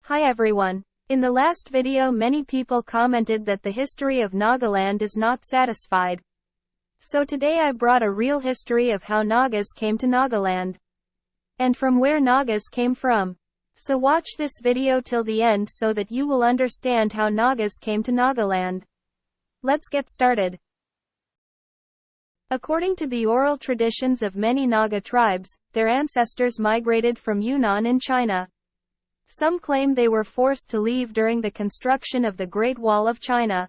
Hi everyone. In the last video many people commented that the history of Nagaland is not satisfied. So today I brought a real history of how Nagas came to Nagaland. And from where Nagas came from. So watch this video till the end so that you will understand how Nagas came to Nagaland. Let's get started. According to the oral traditions of many Naga tribes, their ancestors migrated from Yunnan in China. Some claim they were forced to leave during the construction of the Great Wall of China.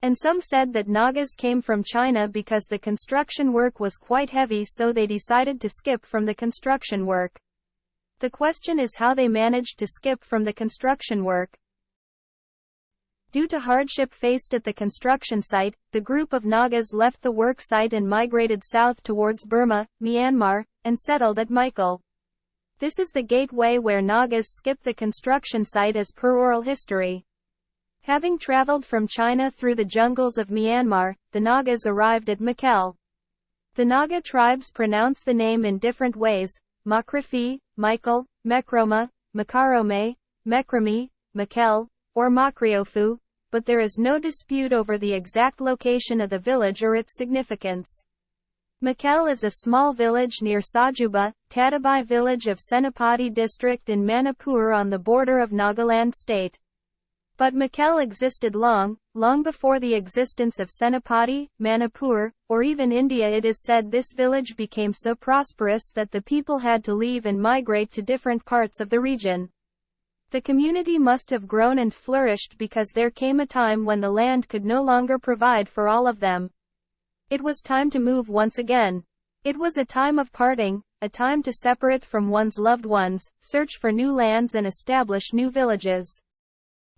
And some said that Nagas came from China because the construction work was quite heavy, so they decided to skip from the construction work. The question is how they managed to skip from the construction work. Due to hardship faced at the construction site, the group of Nagas left the work site and migrated south towards Burma, Myanmar, and settled at Michael. This is the gateway where Nagas skipped the construction site as per oral history. Having traveled from China through the jungles of Myanmar, the Nagas arrived at Mikel. The Naga tribes pronounce the name in different ways: Makrifi, Michael, Mekroma, Makarome, Mekrami, Mikel, or Makriofu, but there is no dispute over the exact location of the village or its significance. Mikel is a small village near Sajuba, Tatabai village of Senapati district in Manipur on the border of Nagaland state. But Mikel existed long before the existence of Senapati, Manipur, or even India. It is said this village became so prosperous that the people had to leave and migrate to different parts of the region. The community must have grown and flourished because there came a time when the land could no longer provide for all of them. It was time to move once again. It was a time of parting, a time to separate from one's loved ones, search for new lands and establish new villages.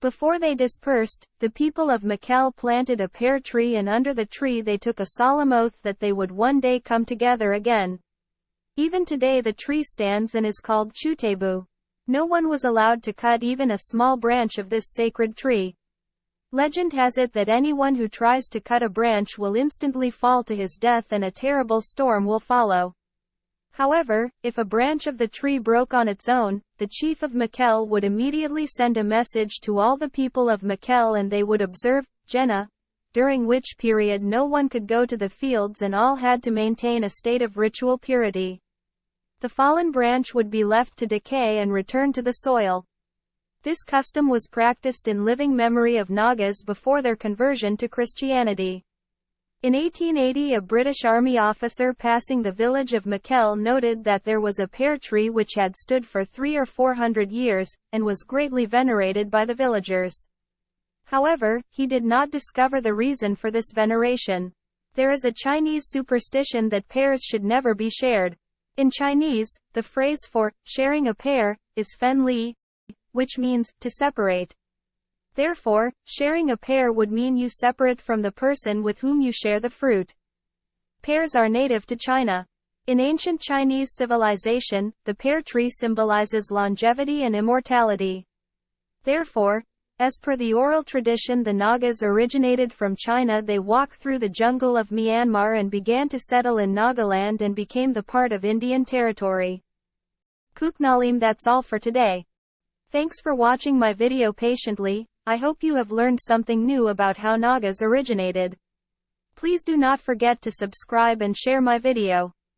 Before they dispersed, the people of Mikel planted a pear tree, and under the tree they took a solemn oath that they would one day come together again. Even today the tree stands and is called Chutebu. No one was allowed to cut even a small branch of this sacred tree. Legend has it that anyone who tries to cut a branch will instantly fall to his death and a terrible storm will follow. However, if a branch of the tree broke on its own, the chief of Mikel would immediately send a message to all the people of Mikel and they would observe Jena, during which period no one could go to the fields and all had to maintain a state of ritual purity. The fallen branch would be left to decay and return to the soil. This custom was practiced in living memory of Nagas before their conversion to Christianity. In 1880, a British Army officer passing the village of Mikel noted that there was a pear tree which had stood for 300 or 400 years, and was greatly venerated by the villagers. However, he did not discover the reason for this veneration. There is a Chinese superstition that pears should never be shared. In Chinese, the phrase for sharing a pear is fen li, which means to separate. Therefore, sharing a pear would mean you separate from the person with whom you share the fruit. Pears are native to China. In ancient Chinese civilization, the pear tree symbolizes longevity and immortality. Therefore, as per the oral tradition, the Nagas originated from China. They walked through the jungle of Myanmar and began to settle in Nagaland and became the part of Indian territory. Kuknalim, that's all for today. Thanks for watching my video patiently. I hope you have learned something new about how Nagas originated. Please do not forget to subscribe and share my video.